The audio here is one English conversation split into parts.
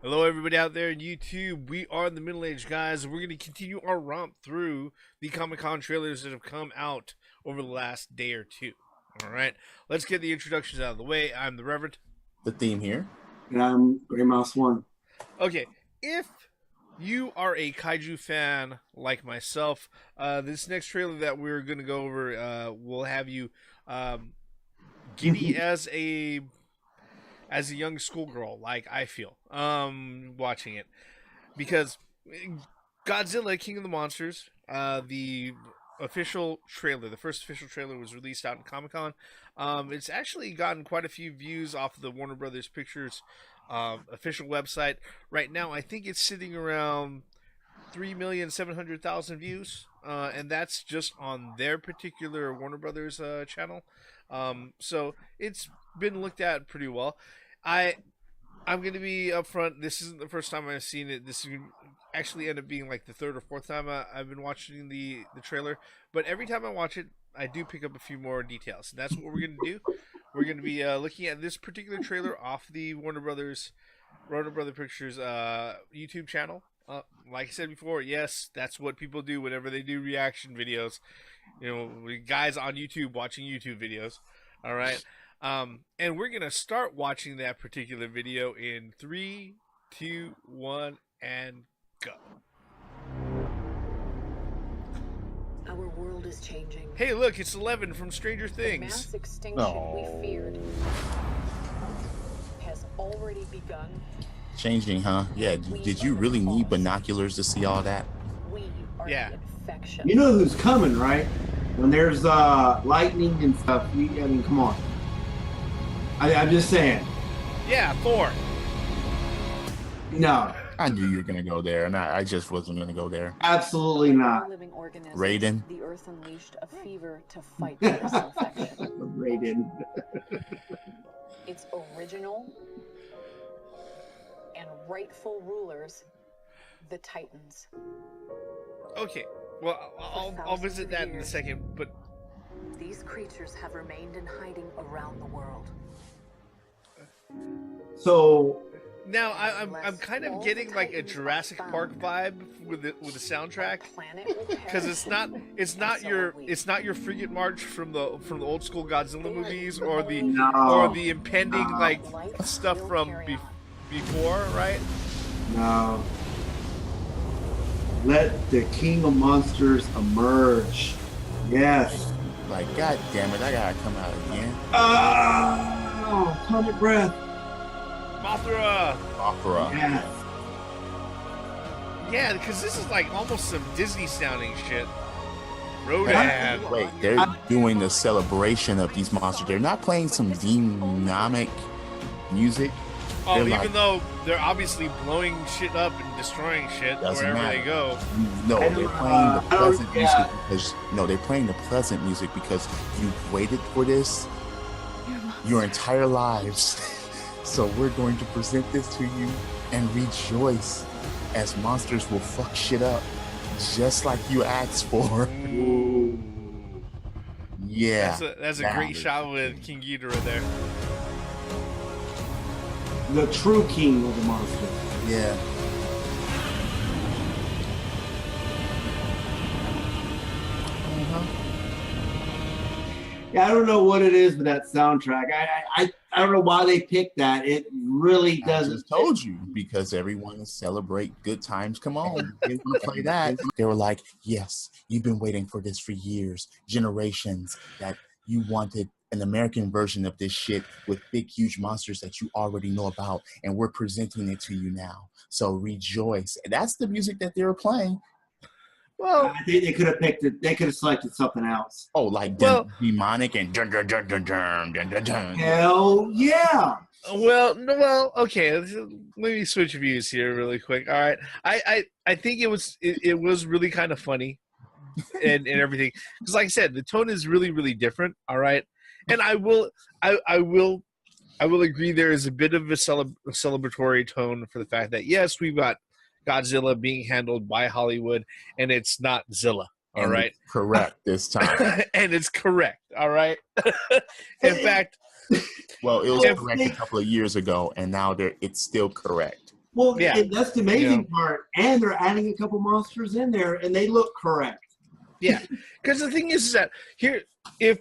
Hello, everybody out there in YouTube. We are the Middle-Aged Guys, and we're going to continue our romp through the Comic-Con trailers that have come out over the last day or two. All right, let's get the introductions out of the way. I'm the Reverend. The theme here. And I'm Grey Mouse 1. Okay, if you are a kaiju fan like myself, this next trailer that we're going to go over will have you giddy as a young schoolgirl, like I feel watching it, because Godzilla King of the Monsters, the official trailer, the first official trailer, was released out in Comic-Con. It's actually gotten quite a few views off of the Warner Brothers Pictures official website. Right now I think it's sitting around 3,700,000 views, and that's just on their particular Warner Brothers channel. So it's been looked at pretty well. I'm going to be upfront. This isn't the first time I've seen it. This is actually end up being like the third or fourth time I've been watching the trailer. But every time I watch it, I do pick up a few more details. And that's what we're going to do. We're going to be looking at this particular trailer off the Warner Brothers Pictures YouTube channel. Like I said before, yes, that's what people do whenever they do reaction videos. You know, guys on YouTube watching YouTube videos. All right. And we're going to start watching that particular video in 3, 2, 1, and go. Our world is changing. Hey, look, it's 11 from Stranger The Things. mass extinction we feared has already begun. Changing, huh? Yeah. Did you really need binoculars to see all that? We are Yeah. the infection. You know who's coming, right? When there's lightning and stuff. I mean, come on. I'm just saying. Yeah, Thor. No, I knew you were gonna go there, and I just wasn't gonna go there. absolutely not. Living organisms, Raiden. The Earth unleashed a fever to fight this infection. Raiden. Its original and rightful rulers, the Titans. Okay, well, I'll visit that in a second, but These creatures have remained in hiding around the world. So, now I'm kind of getting like a Jurassic Park vibe with the soundtrack, because it's not your frigate march from the old school Godzilla movies or the impending like stuff from before, right? no. Let the King of Monsters emerge. Yes. Like, god damn it, I gotta come out again. Oh, atomic breath. Mothra. Opera. Yes. Yeah, because this is like almost some Disney sounding shit. Rodan. Wait, they're doing the celebration of these monsters. They're not playing some demonic music. Oh, They're even like, though they're obviously blowing shit up and destroying shit Doesn't wherever matter. they go. no, they're playing the pleasant yeah. music because they're playing the pleasant music because you've waited for this your entire lives. So we're going to present this to you and rejoice as monsters will fuck shit up just like you asked for. Ooh. Yeah. That's a great shot with King Ghidorah there. The true king of the monsters. Yeah. Yeah, I don't know what it is with that soundtrack. I don't know why they picked that. It really I doesn't. just told you because everyone celebrate good times. Come on, they want to play that. They were like, "Yes, you've been waiting for this for years, generations. That you wanted an American version of this shit with big, huge monsters that you already know about, and we're presenting it to you now. So rejoice." And that's the music that they were playing. Well, I think they could have picked it. They could have selected something else. Oh, like demonic and dun dun dun dun dun dun dun dun. Hell yeah! well, okay. Let me switch views here really quick. All right, I think it was really kind of funny, and everything, because like I said, the tone is really really different. All right, and I will agree there is a bit of a celebratory tone for the fact that yes, we've got Godzilla being handled by Hollywood, and it's not Zilla. All right, correct this time. And it's correct. All right. In fact, Well, it was correct a couple of years ago, and now it's still correct. Well, Yeah. and that's the amazing part. And they're adding a couple monsters in there, and they look correct. Yeah, because the thing is that here, if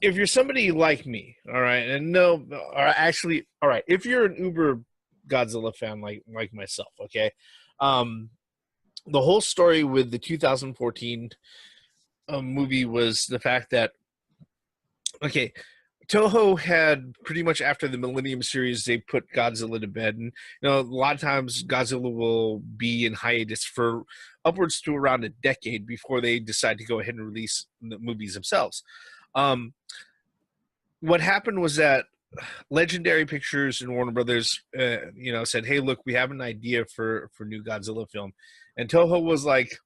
you're somebody like me, all right, and no, or actually, all right, if you're an uber Godzilla fan like myself, okay, the whole story with the 2014 movie was the fact that, okay, Toho had pretty much after the Millennium series, they put Godzilla to bed, and a lot of times Godzilla will be in hiatus for upwards to around a decade before they decide to go ahead and release the movies themselves. What happened was that Legendary Pictures and Warner Brothers, said, "Hey, look, we have an idea for new Godzilla film," and Toho was like,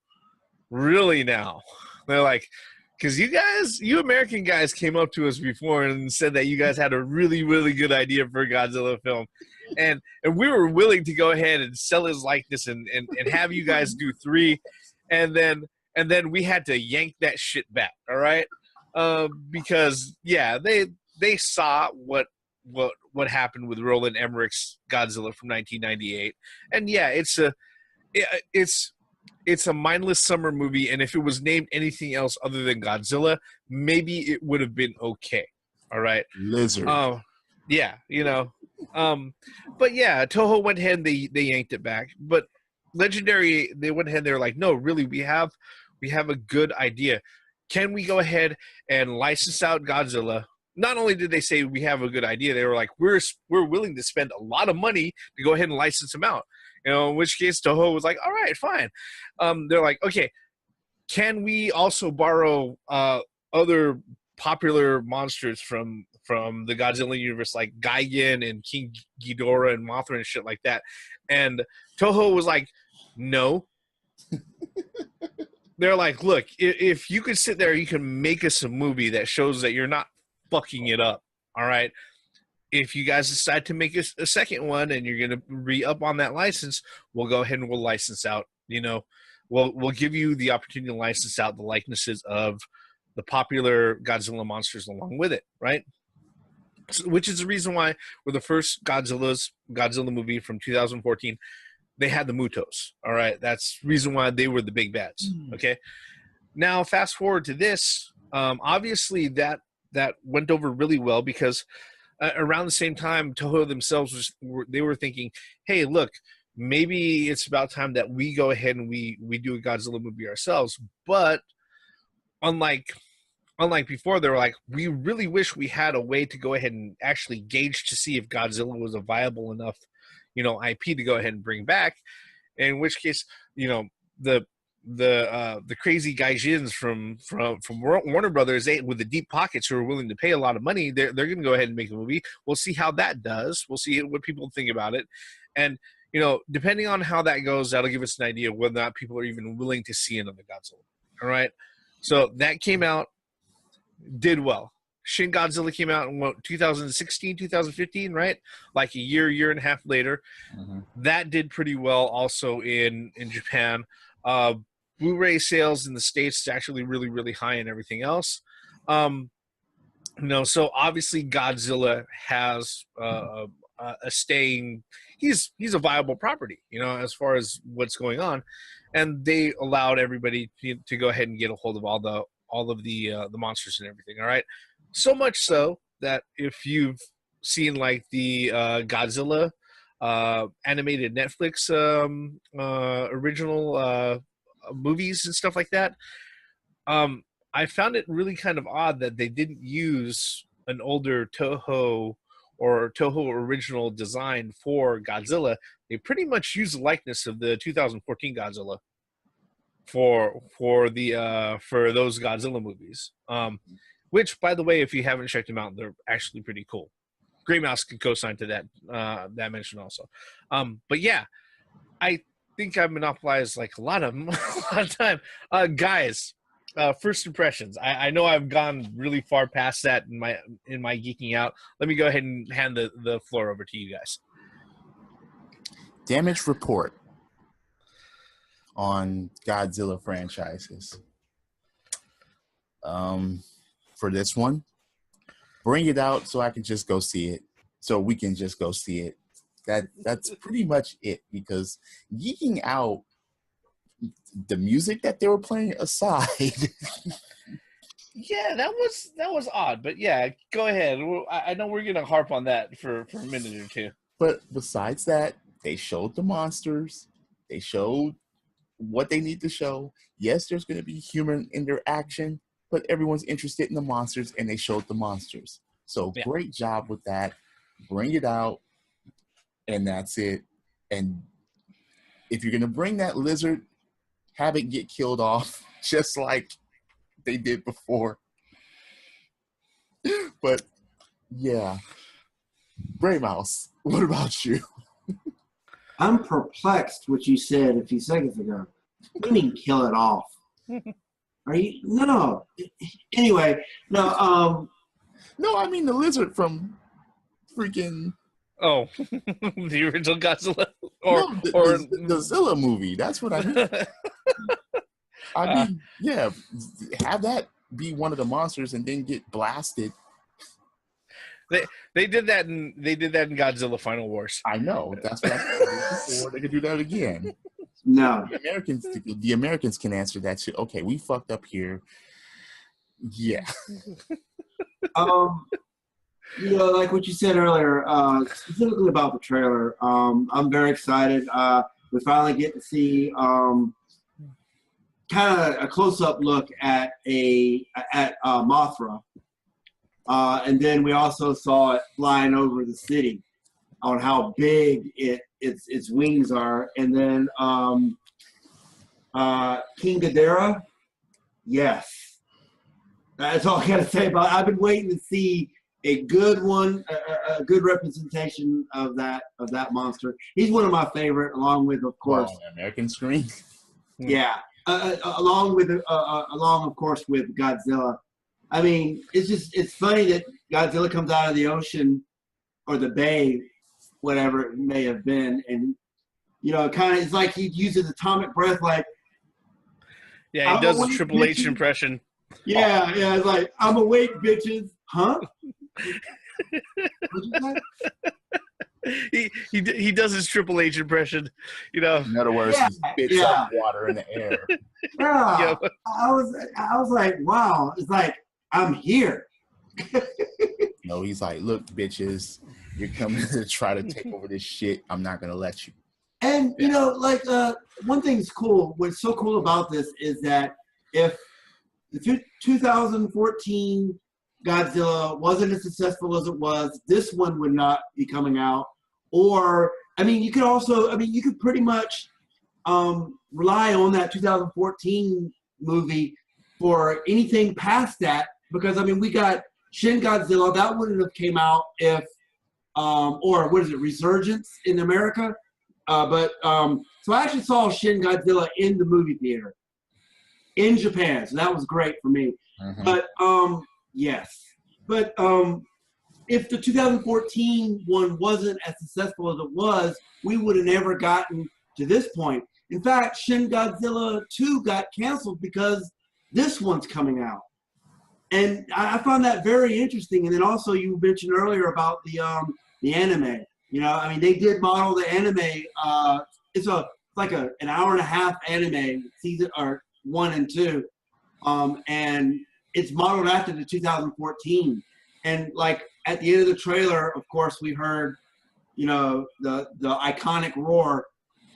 "Really now?" They're like, because you American guys came up to us before and said that you guys had a really, really good idea for a Godzilla film. And we were willing to go ahead and sell his likeness and have you guys do 3. And then we had to yank that shit back. All right. Because they saw what happened with Roland Emmerich's Godzilla from 1998. And it's a mindless summer movie, and if it was named anything else other than Godzilla, maybe it would have been okay. All right. Lizard. Yeah, but yeah, Toho went ahead and they yanked it back. But Legendary, they went ahead, they were like, no, really, we have a good idea. Can we go ahead and license out Godzilla? Not only did they say we have a good idea, they were like, we're willing to spend a lot of money to go ahead and license him out. In which case Toho was like, all right, fine. They're like, okay, can we also borrow other popular monsters from the Godzilla universe, like Gigan and King Ghidorah and Mothra and shit like that? And Toho was like, no. They're like, look, if you could sit there, you can make us a movie that shows that you're not fucking it up, all right? If you guys decide to make a second one and you're going to re-up on that license, we'll go ahead and we'll license out, we'll give you the opportunity to license out the likenesses of the popular Godzilla monsters along with it, right? So, which is the reason why with the first Godzilla movie from 2014, they had the Mutos, all right? That's the reason why they were the big bads, okay? Now, fast forward to this, obviously that went over really well because around the same time, Toho themselves they were thinking, hey, look, maybe it's about time that we go ahead and we do a Godzilla movie ourselves. But unlike before, they were like, we really wish we had a way to go ahead and actually gauge to see if Godzilla was a viable enough, IP to go ahead and bring back. In which case, the crazy gaijins from Warner Brothers, with the deep pockets, who are willing to pay a lot of money, they're going to go ahead and make a movie. We'll see how that does. We'll see what people think about it, and depending on how that goes, that'll give us an idea of whether or not people are even willing to see another Godzilla. All right, so that came out, did well. Shin Godzilla came out in 2016, 2015, right? Like a year and a half later. Mm-hmm. That did pretty well also in Japan. Blu-ray sales in the States is actually really, really high and everything else. So obviously Godzilla has a staying. He's a viable property, as far as what's going on, and they allowed everybody to go ahead and get a hold of all of the monsters and everything. All right, so much so that if you've seen like the Godzilla animated Netflix original movies and stuff like that, I found it really kind of odd that they didn't use an older Toho or Toho original design for Godzilla. They pretty much used the likeness of the 2014 Godzilla for those Godzilla movies. Which, by the way, if you haven't checked them out, they're actually pretty cool. Grey Mouse can co-sign to that mention also. But yeah, I think I've monopolized like a lot of time. Guys, first impressions. I know I've gone really far past that in my geeking out. Let me go ahead and hand the floor over to you guys. Damage report on Godzilla franchises. For this one, bring it out so I can just go see it. So we can just go see it. That's pretty much it. Because geeking out, the music that they were playing aside, Yeah, that was odd, but yeah, go ahead. I know we're gonna harp on that for a minute or two. but besides that, they showed the monsters. They showed what they need to show. Yes, there's going to be human interaction, but everyone's interested in the monsters, and they showed the monsters. So Yeah. great job with that. Bring it out, and that's it. And if you're going to bring that lizard, have it get killed off, just like they did before. But yeah, Bray Mouse, what about you? I'm perplexed what you said a few seconds ago. What do you mean kill it off? Are you no? Anyway, no. No, I mean the lizard from freaking Oh, the original Godzilla, or no, the Zilla movie. That's what I mean. I mean, yeah, have that be one of the monsters and then get blasted. They did that in Godzilla Final Wars. I know. That's what I said before. They could do that again. No. The Americans can answer that shit. Okay, we fucked up here. Yeah. Like what you said earlier, specifically about the trailer. I'm very excited. We finally get to see kind of a close-up look at Mothra, and then we also saw it flying over the city on how big its wings are, and then King Ghidorah. Yes, that's all I gotta say about it. I've been waiting to see a good one, a good representation of that monster. He's one of my favorite, along with, of course, American Scream. Yeah, along of course with Godzilla. I mean, it's funny that Godzilla comes out of the ocean or the bay, whatever it may have been, and kind of it's like he uses atomic breath, like yeah, he does a Triple H impression. Yeah, it's like I'm awake, bitches, huh? He does his Triple H impression, In other words, he spits out water in the air. Yeah, I was like, wow. It's like I'm here. No, he's like, look, bitches, you're coming to try to take over this shit. I'm not gonna let you. And one thing's cool. What's so cool about this is that if the 2014 Godzilla wasn't as successful as it was, this one would not be coming out. Or, you could pretty much rely on that 2014 movie for anything past that, because, we got Shin Godzilla. That wouldn't have came out if, or what is it, Resurgence in America? So I actually saw Shin Godzilla in the movie theater in Japan, so that was great for me. Mm-hmm. But, yes. But if the 2014 one wasn't as successful as it was, we would have never gotten to this point. In fact, Shin Godzilla 2 got canceled because this one's coming out. And I found that very interesting. And then also you mentioned earlier about the anime. They did model the anime. It's like an hour and a half anime, season or 1 and 2. And it's modeled after the 2014. And like at the end of the trailer, of course, we heard, the iconic roar.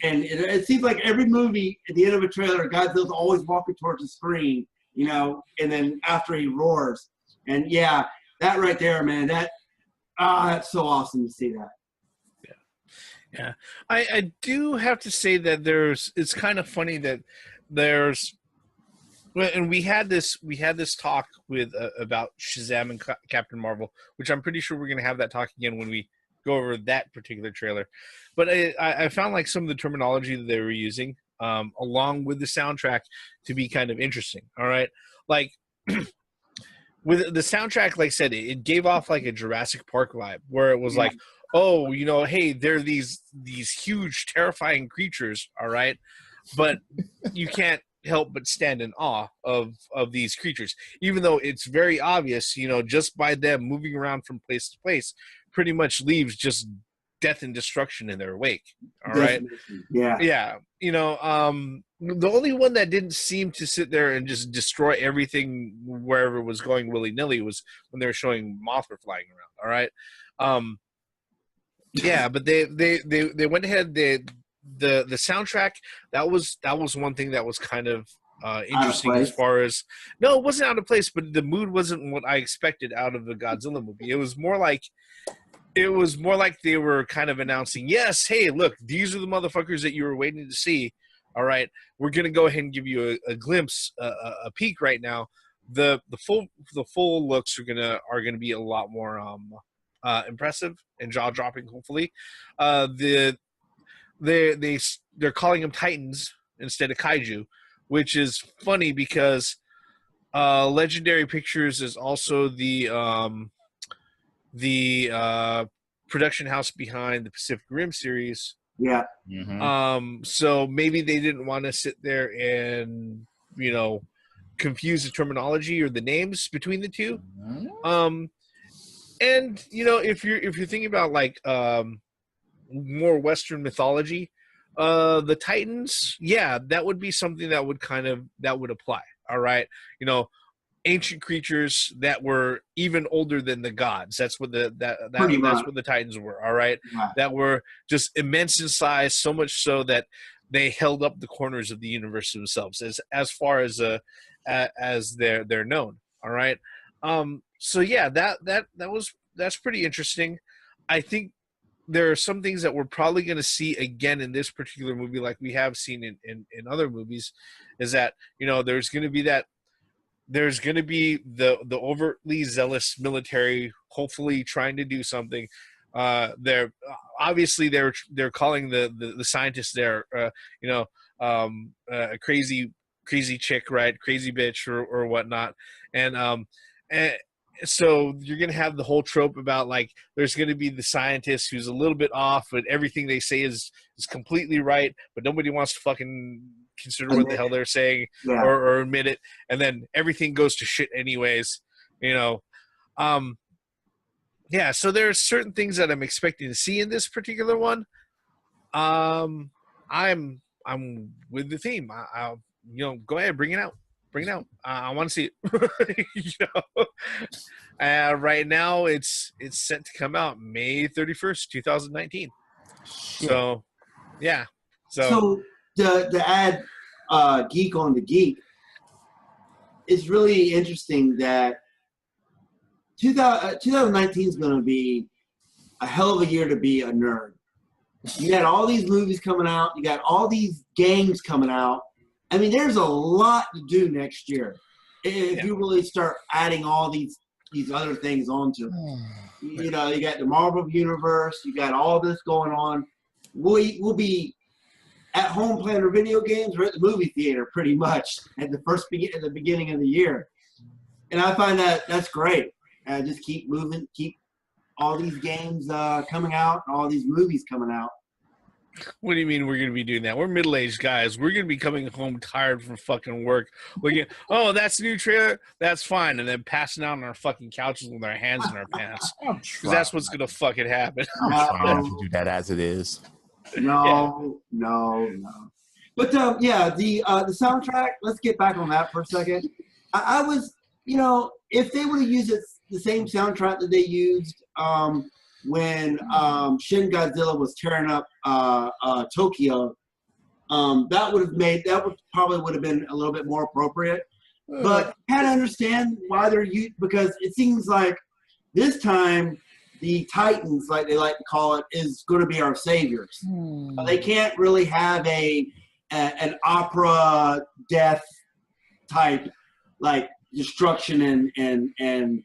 And it seems like every movie at the end of a trailer, Godzilla's always walking towards the screen, and then after he roars. And yeah, that right there, man, that's so awesome to see that. Yeah. I do have to say that it's kind of funny that and we had this talk with about Shazam and Captain Marvel, which I'm pretty sure we're going to have that talk again when we go over that particular trailer. But I found like some of the terminology that they were using, along with the soundtrack, to be kind of interesting. All right, like with the soundtrack, like I said, it gave off like a Jurassic Park vibe, where it was like, oh, hey, they're these huge, terrifying creatures. All right, but you can't help but stand in awe of these creatures, even though it's very obvious, just by them moving around from place to place, pretty much leaves just death and destruction in their wake. All right. Yeah. Yeah. You know, the only one that didn't seem to sit there and just destroy everything wherever it was going willy-nilly was when they were showing Mothra flying around. All right. Yeah, but they went ahead. The soundtrack, that was one thing that was kind of interesting as far as, no, it wasn't out of place, but the mood wasn't what I expected out of the Godzilla movie. It was more like they were kind of announcing, yes, hey, look, these are the motherfuckers that you were waiting to see. All right, we're gonna go ahead and give you a glimpse, a peek right now. The full looks are gonna be a lot more impressive and jaw dropping. Hopefully, they're calling them Titans instead of kaiju, which is funny because Legendary Pictures is also the production house behind the Pacific Rim series. Yeah. Mm-hmm. So maybe they didn't want to sit there and, you know, confuse the terminology or the names between the two. And you know, if you're thinking about like more Western mythology, the Titans, yeah, that would be something that would apply. All right, you know, ancient creatures that were even older than the gods. That's what that's what the Titans were. All right, Yeah. That were just immense in size, so much so that they held up the corners of the universe themselves, as far as they're known. All right. So yeah, that's pretty interesting. I think there are some things that we're probably going to see again in this particular movie, like we have seen in other movies, is that, you know, there's going to be the overtly zealous military, hopefully trying to do something. They're obviously they're calling the scientists there, you know, a crazy chick, right? Crazy bitch or whatnot. And so you're going to have the whole trope about, like, there's going to be the scientist who's a little bit off, but everything they say is completely right, but nobody wants to fucking consider what the hell they're saying, or admit it. And then everything goes to shit anyways, you know? Yeah. So there's certain things that I'm expecting to see in this particular one. I'm with the theme. I'll, you know, go ahead, bring it out. I want to see it. You know? Right now it's set to come out May 31st, 2019. Shit. So yeah. So to add geek on the geek, it's really interesting that 2019 is going to be a hell of a year to be a nerd. You got all these movies coming out. You got all these games coming out. I mean, there's a lot to do next year if you really start adding all these other things onto it. You know, you got the Marvel Universe. You got all this going on. We'll be at home playing our video games or at the movie theater pretty much at the beginning of the year. And I find that's great. Just keep moving, keep all these games coming out, and all these movies coming out. What do you mean we're going to be doing that? We're middle-aged guys. We're going to be coming home tired from fucking work. Looking, oh, that's a new trailer. That's fine. And then passing out on our fucking couches with our hands in our pants. Because that's what's going to fucking happen. I'm trying to do that as it is. No. But the soundtrack, let's get back on that for a second. I was, you know, if they would have used the same soundtrack that they used when Shin Godzilla was tearing up Tokyo, that probably would have been a little bit more appropriate. But I kind of understand why they're used, because it seems like this time the Titans, like they like to call it, is going to be our saviors. They can't really have an opera death type, like destruction and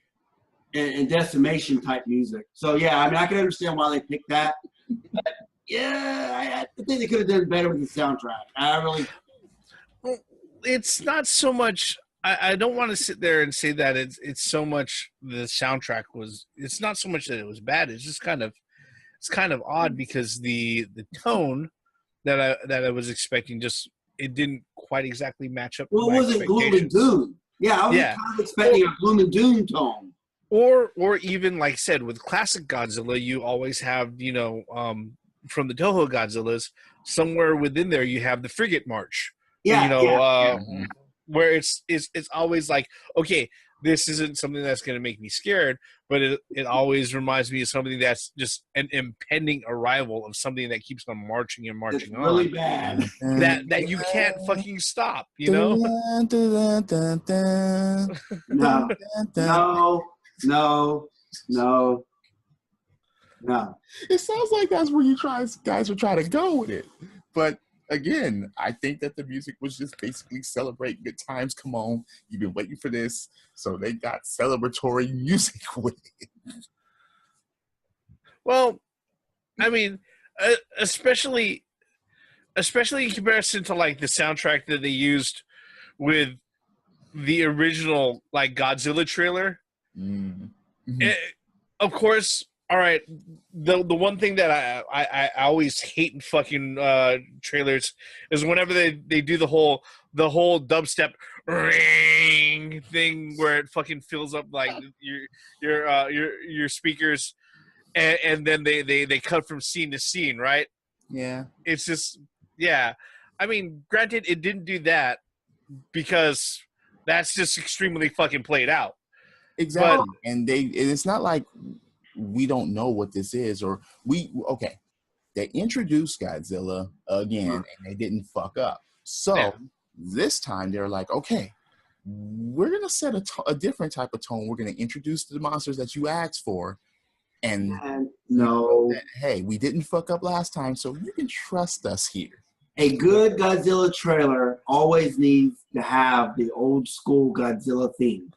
decimation type music. So yeah, I mean, I can understand why they picked that. But yeah, I think they could have done better with the soundtrack. Well, it's not so much. I don't want to sit there and say that it's so much the soundtrack was. It's not so much that it was bad. It's just kind of odd because the tone that I was expecting, it didn't quite exactly match up. Well, it wasn't gloom and doom. Yeah, I was kind of expecting a gloom and doom tone. or even like I said with classic Godzilla, you always have from the Toho Godzillas, somewhere within there you have the frigate march. Yeah, yeah. Where it's always like, okay, this isn't something that's going to make me scared, but it always reminds me of something that's just an impending arrival of something that keeps on marching and marching It's really on. bad. That you can't fucking stop, Dun, dun, dun, dun, No, dun, dun. no, no, no, no. It sounds like that's where guys were trying to go with it. But again, I think that the music was just basically celebrate good times. Come on, you've been waiting for this. So they got celebratory music with it. Well, I mean, especially in comparison to like the soundtrack that they used with the original like Godzilla trailer. Mm-hmm. Of course, all right. The one thing that I always hate in fucking trailers is whenever they do the whole dubstep ring thing where it fucking fills up like your speakers, and then they cut from scene to scene, right? Yeah. It's just, yeah. I mean, granted, it didn't do that because that's just extremely fucking played out. Exactly. And it's not like we don't know what this is, or okay. They introduced Godzilla again and they didn't fuck up. So this time they're like, okay, we're going to set a different type of tone. We're going to introduce the monsters that you asked for. And no, hey, we didn't fuck up last time, so you can trust us here. a good Godzilla trailer always needs to have the old school Godzilla theme.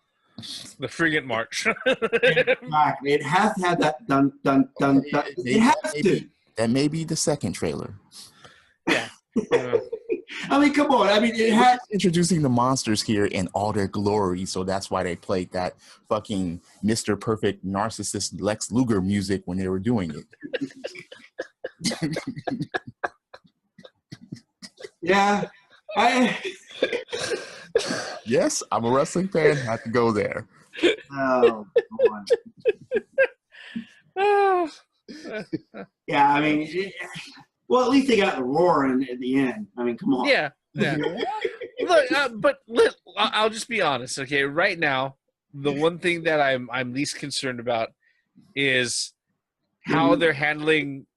The frigate march. Exactly. It has to have that dun dun dun dun. It has to. That may be the second trailer. Yeah. I mean, come on. I mean, it had introducing the monsters here in all their glory, so that's why they played that fucking Mr. Perfect narcissist Lex Luger music when they were doing it. Yeah. Yes, I'm a wrestling fan. I have to go there. Oh, yeah, I mean, well, at least they got the roar at the end. I mean, come on. Yeah. Look, I'll just be honest, okay? Right now, the one thing that I'm least concerned about is how they're handling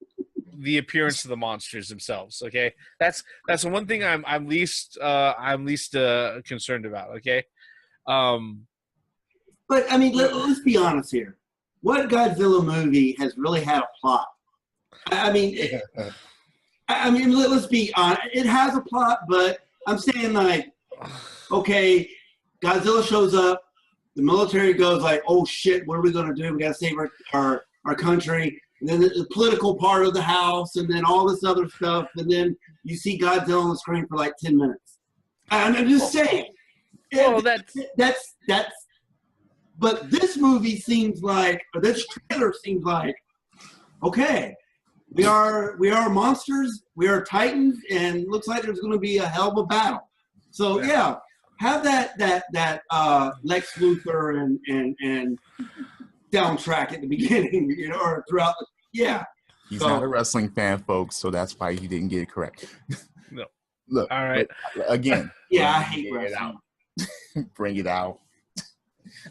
the appearance of the monsters themselves. Okay, that's the one thing I'm least concerned about. Okay, but I mean, let's be honest here. What Godzilla movie has really had a plot? I mean, let's be honest. It has a plot, but I'm saying like, okay, Godzilla shows up. The military goes like, oh shit, what are we gonna do? We gotta save our country. And then the political part of the house, and then all this other stuff, and then you see Godzilla on the screen for like 10 minutes. And I'm just saying. Well, that's. But this movie seems like, or this trailer seems like, okay, we are monsters, we are titans, and looks like there's going to be a hell of a battle. So yeah, have that Lex Luthor and soundtrack at the beginning, or throughout. He's not a wrestling fan, folks, so that's why he didn't get it correct. No. Look, all right. Again. I hate wrestling. Bring it out.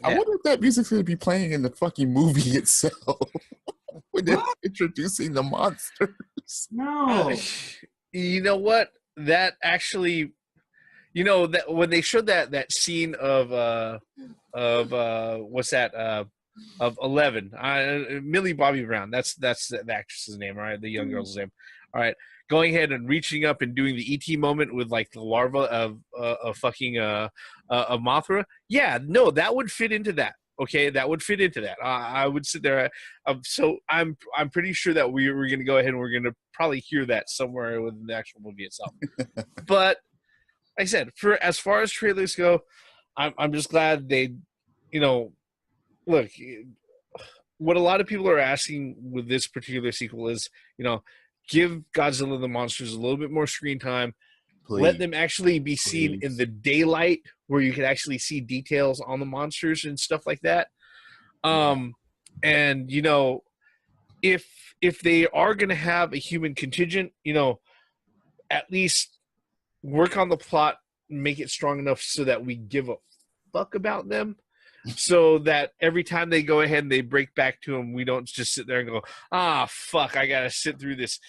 I wonder if that music's going to be playing in the fucking movie itself when they're introducing the monsters. No. You know what? That actually, that when they showed that scene of what's that? Of 11, Millie Bobby Brown. That's the actress's name, all right? The young girl's name. All right, going ahead and reaching up and doing the ET moment with like the larva of fucking a Mothra. Yeah, no, that would fit into that. Okay, that would fit into that. I would sit there. So I'm pretty sure that we're going to go ahead and we're going to probably hear that somewhere within the actual movie itself. But like I said, for as far as trailers go, I'm just glad they, look, what a lot of people are asking with this particular sequel is, give Godzilla the Monsters a little bit more screen time. Please. Let them actually be seen in the daylight where you can actually see details on the monsters and stuff like that. And if they are going to have a human contingent, at least work on the plot, make it strong enough so that we give a fuck about them, so that every time they go ahead and they break back to them, we don't just sit there and go, fuck, I gotta sit through this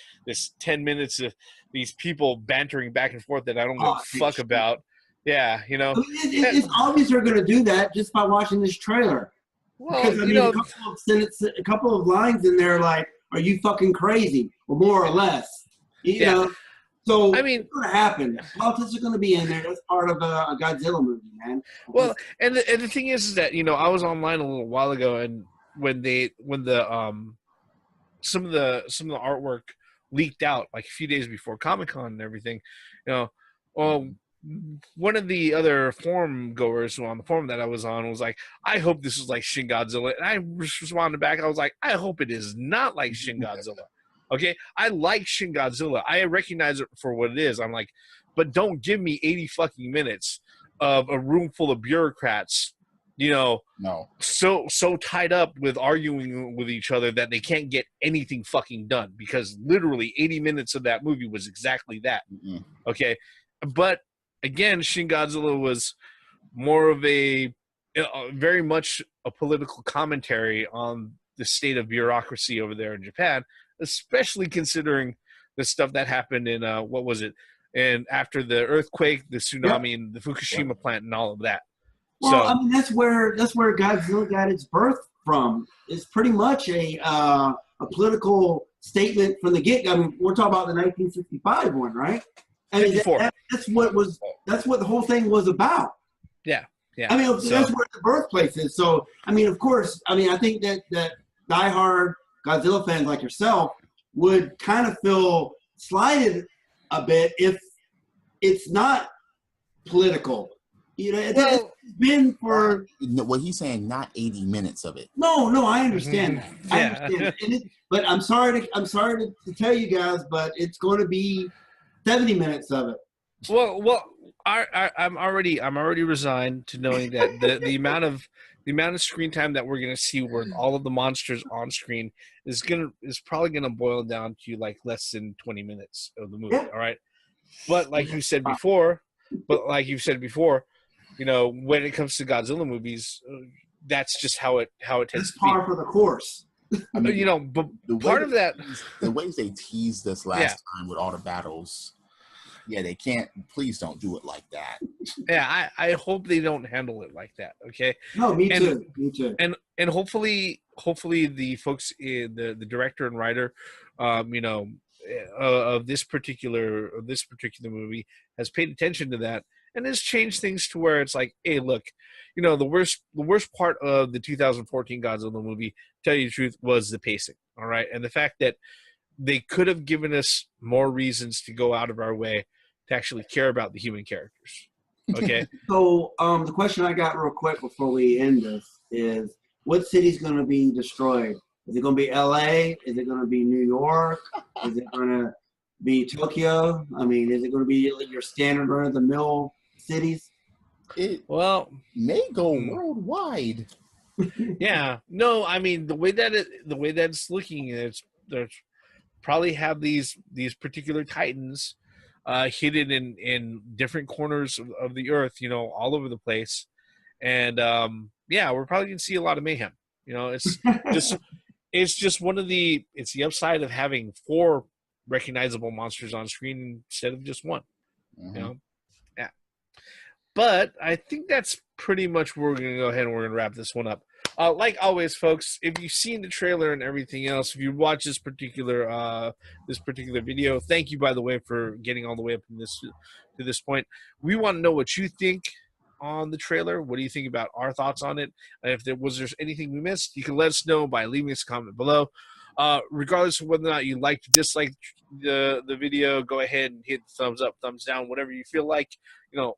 10 minutes of these people bantering back and forth that I don't give a fuck about. Yeah, I mean, it's obvious they're going to do that just by watching this trailer. Well, because I mean, a couple of lines in there, like, "Are you fucking crazy?" or more or less. You know, so I mean, it's going to happen. Politics are going to be in there. That's part of a Godzilla movie, man. Well, and the thing is that I was online a little while ago, and when the some of the artwork leaked out like a few days before Comic-Con and everything, well, one of the other forum goers on the forum that I was on was like, I hope this is like Shin Godzilla. And I responded back, I was like, I hope it is not like Shin Godzilla. Okay? I like Shin Godzilla. I recognize it for what it is. I'm like, but don't give me 80 fucking minutes of a room full of bureaucrats, No. so tied up with arguing with each other that they can't get anything fucking done, because literally 80 minutes of that movie was exactly that. Mm-mm. Okay? But again, Shin Godzilla was more of a very much a political commentary on the state of bureaucracy over there in Japan, especially considering the stuff that happened in what was it? And after the earthquake, the tsunami, and the Fukushima plant, and all of that. Well, I mean, that's where Godzilla got its birth from. It's pretty much a political statement from the get. I mean, we're talking about the 1965 one, right? I mean, that's what the whole thing was about. Yeah. I mean, that's where the birthplace is. So, I mean, of course, I think that diehard Godzilla fans like yourself would kind of feel slighted a bit if it's not political. It's been for. What he's saying, not 80 minutes of it. No, I understand that. I understand. But I'm sorry to tell you guys, but it's going to be 70 minutes of it. Well, I'm already resigned to knowing that the amount of screen time that we're gonna see with all of the monsters on screen is probably gonna boil down to like less than 20 minutes of the movie. Yeah. All right, but like you said before, when it comes to Godzilla movies, that's just how it tends to be. Par for the course. I mean, but part of that, the ways they teased this last time with all the battles. Yeah, they can't. Please don't do it like that. Yeah, I hope they don't handle it like that. Okay. No, me too. And hopefully the folks, the director and writer, of this particular movie has paid attention to that and has changed things to where it's like, hey, look, the worst part of the 2014 Godzilla movie, to tell you the truth, was the pacing. All right, and the fact that they could have given us more reasons to go out of our way to actually care about the human characters. Okay. So the question I got real quick before we end this is, what city's going to be destroyed? Is it going to be LA? Is it going to be New York? Is it going to be Tokyo? I mean, is it going to be your standard run-of-the-mill cities? It Well, may go worldwide. Yeah. No, I mean the way that it's looking, there's probably have these particular titans hidden in different corners of the earth, all over the place. And we're probably gonna see a lot of mayhem. It's just it's the upside of having 4 recognizable monsters on screen instead of just one. Mm-hmm. Yeah. But I think that's pretty much where we're gonna go ahead and we're gonna wrap this one up. Like always, folks, if you've seen the trailer and everything else, if you watch this particular video, thank you, by the way, for getting all the way up to this point. We want to know what you think on the trailer. What do you think about our thoughts on it? If there's anything we missed, you can let us know by leaving us a comment below. Regardless of whether or not you like or dislike the video, go ahead and hit thumbs up, thumbs down, whatever you feel like.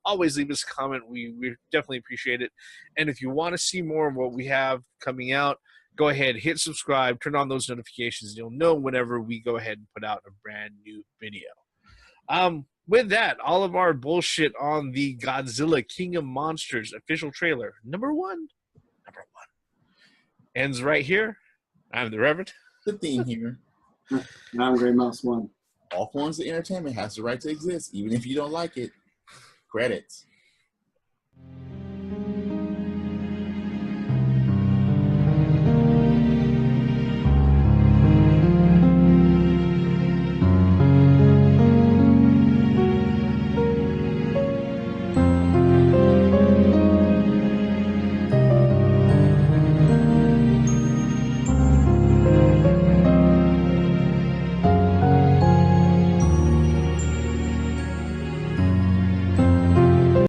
Always leave us a comment. We definitely appreciate it. And if you want to see more of what we have coming out, go ahead, hit subscribe, turn on those notifications. You'll know whenever we go ahead and put out a brand new video. With that, all of our bullshit on the Godzilla King of Monsters official trailer, number one. ends right here. I'm the Reverend. The theme here. And I'm Gray Mouse 1. All forms of entertainment has the right to exist, even if you don't like it. Credits.